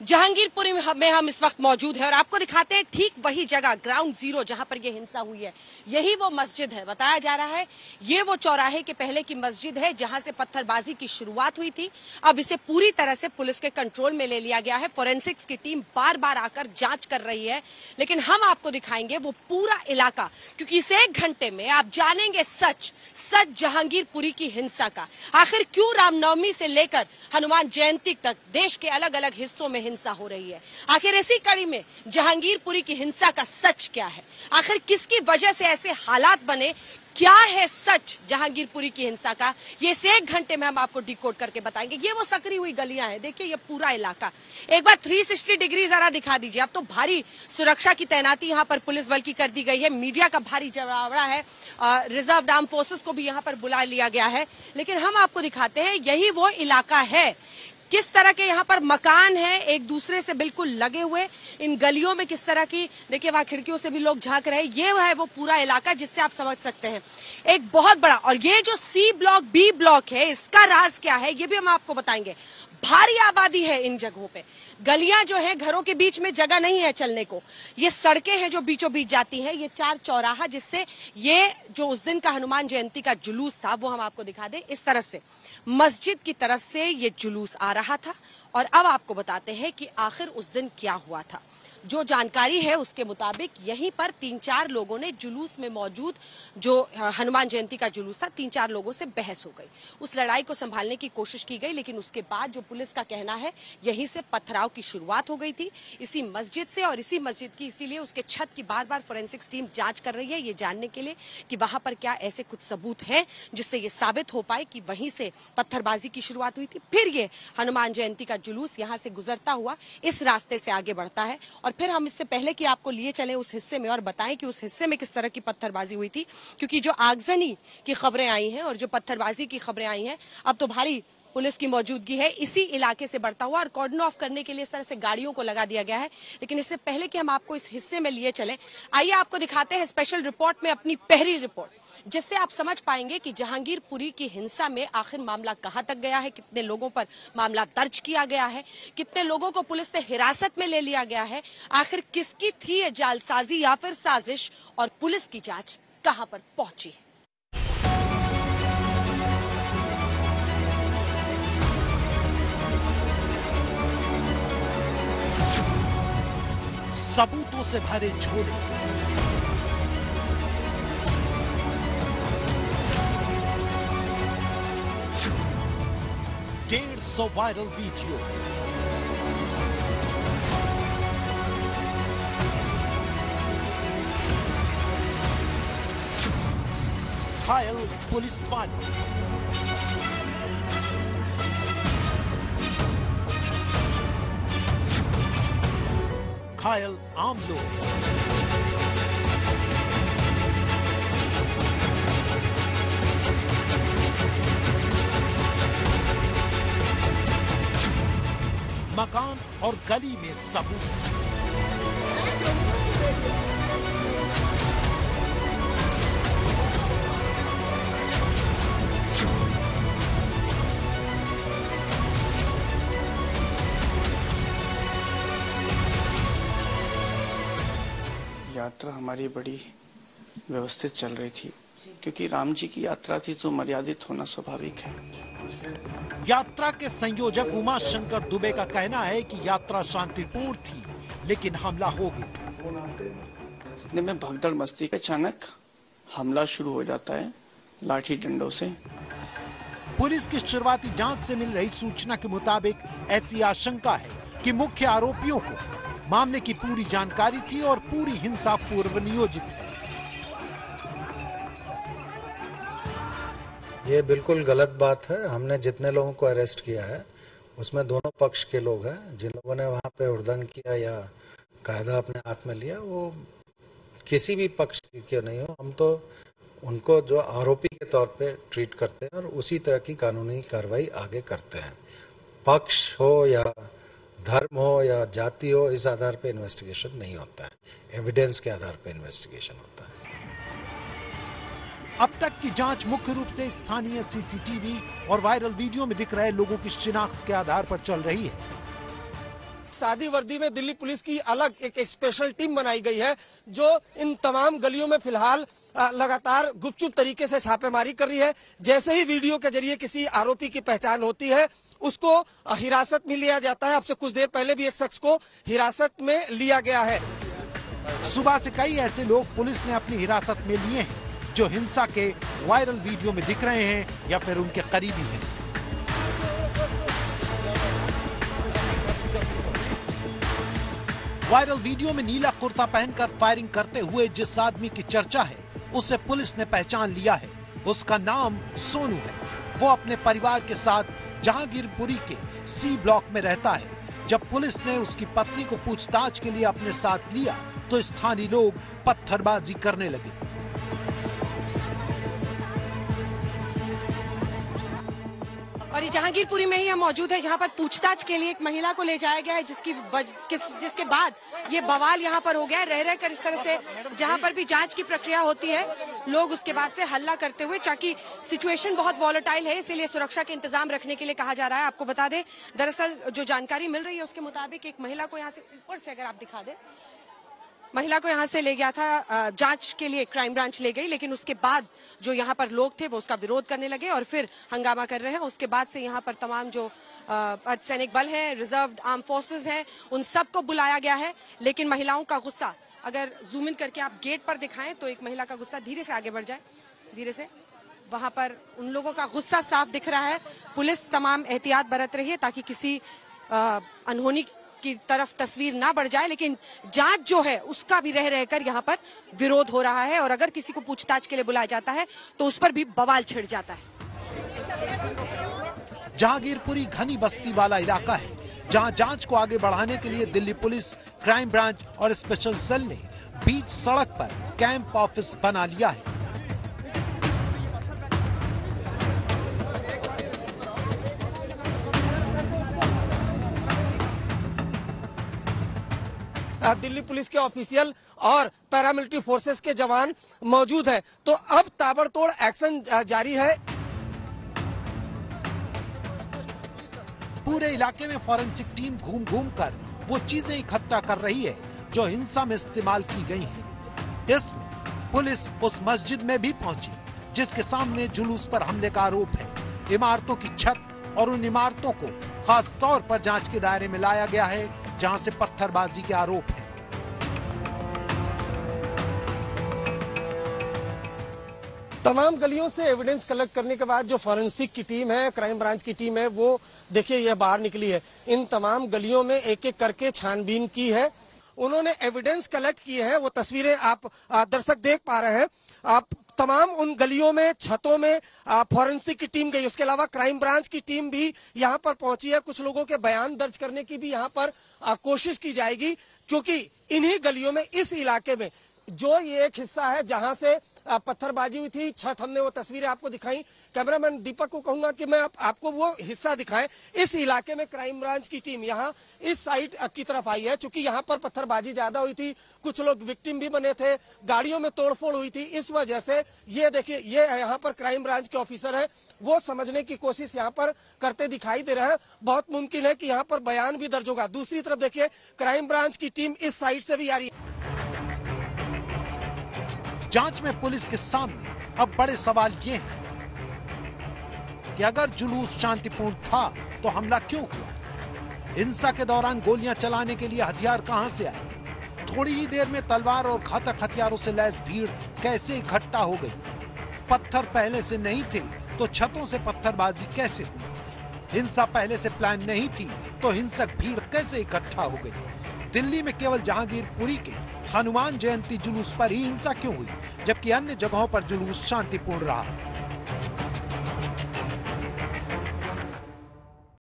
जहांगीरपुरी में हम इस वक्त मौजूद हैं और आपको दिखाते हैं ठीक वही जगह ग्राउंड जीरो जहां पर यह हिंसा हुई है। यही वो मस्जिद है। बताया जा रहा है ये वो चौराहे के पहले की मस्जिद है जहां से पत्थरबाजी की शुरुआत हुई थी। अब इसे पूरी तरह से पुलिस के कंट्रोल में ले लिया गया है। फोरेंसिक्स की टीम बार बार आकर जांच कर रही है, लेकिन हम आपको दिखाएंगे वो पूरा इलाका, क्योंकि इस 1 घंटे में आप जानेंगे सच जहांगीरपुरी की हिंसा का। आखिर क्यों रामनवमी से लेकर हनुमान जयंती तक देश के अलग अलग हिस्सों में हिंसा हो रही है। आखिर इसी कड़ी में जहांगीरपुरी की हिंसा का सच क्या है, आखिर किसकी वजह से ऐसे हालात बने, क्या है सच जहांगीरपुरी की हिंसा का, ये इस 1 घंटे में हम आपको डिकोड करके बताएंगे। ये वो सकरी हुई गलियां हैं, देखिए ये पूरा इलाका। एक बार 360 डिग्री जरा दिखा दीजिए। अब तो भारी सुरक्षा की तैनाती यहाँ पर पुलिस बल की कर दी गई है। मीडिया का भारी जमावड़ा है, रिजर्व आर्म फोर्सेस को भी यहाँ पर बुला लिया गया है। लेकिन हम आपको दिखाते हैं यही वो इलाका है। किस तरह के यहाँ पर मकान हैं एक दूसरे से बिल्कुल लगे हुए। इन गलियों में किस तरह की, देखिए वहां खिड़कियों से भी लोग झांक रहे हैं। ये है वो पूरा इलाका जिससे आप समझ सकते हैं एक बहुत बड़ा। और ये जो सी ब्लॉक बी ब्लॉक है, इसका राज क्या है ये भी हम आपको बताएंगे। भारी आबादी है इन जगहों पे। गलियां जो है, घरों के बीच में जगह नहीं है चलने को। ये सड़कें हैं जो बीचों बीच जाती हैं। ये 4 चौराहा जिससे ये जो उस दिन का हनुमान जयंती का जुलूस था वो हम आपको दिखा दें। इस तरफ से मस्जिद की तरफ से ये जुलूस आ रहा था। और अब आपको बताते हैं कि आखिर उस दिन क्या हुआ था। जो जानकारी है उसके मुताबिक यहीं पर 3-4 लोगों ने जुलूस में मौजूद, जो हनुमान जयंती का जुलूस था, 3-4 लोगों से बहस हो गई। उस लड़ाई को संभालने की कोशिश की गई, लेकिन उसके बाद जो पुलिस का कहना है यहीं से पथराव की शुरुआत हो गई थी इसी मस्जिद से। और इसी मस्जिद की, इसीलिए उसके छत की बार बार फोरेंसिक्स टीम जांच कर रही है ये जानने के लिए कि वहां पर क्या ऐसे कुछ सबूत हैं जिससे ये साबित हो पाए कि वहीं से पत्थरबाजी की शुरुआत हुई थी। फिर ये हनुमान जयंती का जुलूस यहां से गुजरता हुआ इस रास्ते से आगे बढ़ता है। और फिर हम इससे पहले कि आपको लिए चले उस हिस्से में और बताएं कि उस हिस्से में किस तरह की पत्थरबाजी हुई थी, क्योंकि जो आगजनी की खबरें आई हैं और जो पत्थरबाजी की खबरें आई हैं, अब तो भारी पुलिस की मौजूदगी है इसी इलाके से बढ़ता हुआ। और कॉर्डन ऑफ करने के लिए इस तरह से गाड़ियों को लगा दिया गया है। लेकिन इससे पहले कि हम आपको इस हिस्से में लिए चले, आइए आपको दिखाते हैं स्पेशल रिपोर्ट में अपनी पहली रिपोर्ट, जिससे आप समझ पाएंगे कि जहांगीरपुरी की हिंसा में आखिर मामला कहां तक गया है, कितने लोगों पर मामला दर्ज किया गया है, कितने लोगों को पुलिस ने हिरासत में ले लिया गया है, आखिर किसकी थी ये जालसाजी या फिर साजिश, और पुलिस की जांच कहां पर पहुंची है। सबूतों से भरे झोले, 150 वायरल वीडियो, घायल पुलिस वाले, घायल आम लोग, मकान और गली में सबूत। यात्रा हमारी बड़ी व्यवस्थित चल रही थी, क्योंकि राम जी की यात्रा थी तो मर्यादित होना स्वाभाविक है। यात्रा के संयोजक उमा शंकर दुबे का कहना है कि यात्रा शांतिपूर्ण थी, लेकिन हमला हो गया। इतने में भगदड़ मस्ती अचानक हमला शुरू हो जाता है लाठी डंडों से। पुलिस की शुरुआती जांच से मिल रही सूचना के मुताबिक ऐसी आशंका है कि मुख्य आरोपियों को मामले की पूरी जानकारी थी और पूरी हिंसा पूर्व नियोजित है। ये बिल्कुल गलत बात है। हमने जितने लोगों को अरेस्ट किया है उसमें दोनों पक्ष के लोग हैं। जिन लोगों ने वहां पे हुड़दंग किया या कायदा अपने हाथ में लिया वो किसी भी पक्ष के नहीं हो। हम तो उनको जो आरोपी के तौर पे ट्रीट करते हैं और उसी तरह की कानूनी कार्रवाई आगे करते हैं। पक्ष हो या धर्म हो या जाति हो, इस आधार पे इन्वेस्टिगेशन नहीं होता है। एविडेंस के आधार पे इन्वेस्टिगेशन होता है। अब तक की जांच मुख्य रूप से स्थानीय सीसीटीवी और वायरल वीडियो में दिख रहे लोगों की शिनाख्त के आधार पर चल रही है। सादी वर्दी में दिल्ली पुलिस की अलग एक स्पेशल टीम बनाई गई है जो इन तमाम गलियों में फिलहाल लगातार गुपचुप तरीके से छापेमारी कर रही है। जैसे ही वीडियो के जरिए किसी आरोपी की पहचान होती है उसको हिरासत में लिया जाता है। अब से कुछ देर पहले भी एक शख्स को हिरासत में लिया गया है। सुबह से कई ऐसे लोग पुलिस ने अपनी हिरासत में लिए हैं जो हिंसा के वायरल वीडियो में दिख रहे हैं या फिर उनके करीबी हैं। वायरल वीडियो में नीला कुर्ता पहनकर फायरिंग करते हुए जिस आदमी की चर्चा है उसे पुलिस ने पहचान लिया है। उसका नाम सोनू है। वो अपने परिवार के साथ जहांगीरपुरी के सी ब्लॉक में रहता है। जब पुलिस ने उसकी पत्नी को पूछताछ के लिए अपने साथ लिया तो स्थानीय लोग पत्थरबाजी करने लगे। और ये जहांगीरपुरी में ही हम मौजूद है जहां पर पूछताछ के लिए एक महिला को ले जाया गया है जिसके बाद ये बवाल यहां पर हो गया है। रह रहकर इस तरह से जहां पर भी जांच की प्रक्रिया होती है लोग उसके बाद से हल्ला करते हुए, ताकि सिचुएशन बहुत वॉलेटाइल है इसलिए सुरक्षा के इंतजाम रखने के लिए कहा जा रहा है। आपको बता दें, दरअसल जो जानकारी मिल रही है उसके मुताबिक एक महिला को यहाँ से ऊपर से अगर आप दिखा दें, महिला को यहाँ से ले गया था जांच के लिए, क्राइम ब्रांच ले गई, लेकिन उसके बाद जो यहाँ पर लोग थे वो उसका विरोध करने लगे और फिर हंगामा कर रहे हैं। उसके बाद से यहाँ पर तमाम जो अर्धसैनिक बल है, रिजर्व आर्म फोर्सेस हैं, उन सबको बुलाया गया है। लेकिन महिलाओं का गुस्सा, अगर जूम इन करके आप गेट पर दिखाएं तो एक महिला का गुस्सा, धीरे से आगे बढ़ जाए, धीरे से, वहां पर उन लोगों का गुस्सा साफ दिख रहा है। पुलिस तमाम एहतियात बरत रही है ताकि किसी अनहोनी की तरफ तस्वीर ना बढ़ जाए, लेकिन जांच जो है उसका भी रह रहकर यहाँ पर विरोध हो रहा है और अगर किसी को पूछताछ के लिए बुलाया जाता है तो उस पर भी बवाल छिड़ जाता है। जहांगीरपुरी घनी बस्ती वाला इलाका है जहां जांच को आगे बढ़ाने के लिए दिल्ली पुलिस, क्राइम ब्रांच और स्पेशल सेल ने बीच सड़क पर कैंप ऑफिस बना लिया है। दिल्ली पुलिस के ऑफिशियल और पैरामिलिट्री फोर्सेस के जवान मौजूद हैं, तो अब ताबड़तोड़ एक्शन जारी है। पूरे इलाके में फॉरेंसिक टीम घूम घूम कर वो चीजें इकट्ठा कर रही है जो हिंसा में इस्तेमाल की गई हैं। इसमें पुलिस उस मस्जिद में भी पहुंची जिसके सामने जुलूस पर हमले का आरोप है। इमारतों की छत और उन इमारतों को खास तौर पर जांच के दायरे में लाया गया है जहां से पत्थरबाजी के आरोप है। तमाम गलियों से एविडेंस कलेक्ट करने के बाद जो फॉरेंसिक की टीम है, क्राइम ब्रांच की टीम है, वो देखिए यह बाहर निकली है। इन तमाम गलियों में एक एक करके छानबीन की है, उन्होंने एविडेंस कलेक्ट किए हैं। वो तस्वीरें आप दर्शक देख पा रहे हैं। आप तमाम उन गलियों में, छतों में फॉरेंसिक की टीम गई, उसके अलावा क्राइम ब्रांच की टीम भी यहाँ पर पहुंची है। कुछ लोगों के बयान दर्ज करने की भी यहाँ पर कोशिश की जाएगी, क्योंकि इन्हीं गलियों में, इस इलाके में जो ये एक हिस्सा है जहां से पत्थरबाजी हुई थी, छत, हमने वो तस्वीरें आपको दिखाई। कैमरामैन दीपक को कहूंगा कि मैं आपको वो हिस्सा दिखाएं। इस इलाके में क्राइम ब्रांच की टीम यहाँ इस साइड की तरफ आई है, चूंकि यहाँ पर पत्थरबाजी ज्यादा हुई थी, कुछ लोग विक्टिम भी बने थे, गाड़ियों में तोड़फोड़ हुई थी। इस वजह से ये देखिए, ये यहाँ पर क्राइम ब्रांच के ऑफिसर है, वो समझने की कोशिश यहाँ पर करते दिखाई दे रहे हैं। बहुत मुमकिन है कि यहाँ पर बयान भी दर्ज होगा। दूसरी तरफ देखिए, क्राइम ब्रांच की टीम इस साइड से भी आ रही है। जांच में पुलिस के सामने अब बड़े सवाल ये हैं कि अगर जुलूस शांतिपूर्ण था तो हमला क्यों हुआ? हिंसा के दौरान गोलियां चलाने के लिए हथियार कहां से आए? थोड़ी ही देर में तलवार और घातक हथियारों से लैस भीड़ कैसे इकट्ठा हो गई? पत्थर पहले से नहीं थे तो छतों से पत्थरबाजी कैसे हुई? हिंसा पहले से प्लान नहीं थी तो हिंसक भीड़ कैसे इकट्ठा हो गई? दिल्ली में केवल जहांगीरपुरी के हनुमान जयंती जुलूस पर ही हिंसा क्यों हुई, जबकि अन्य जगहों पर जुलूस शांतिपूर्ण रहा?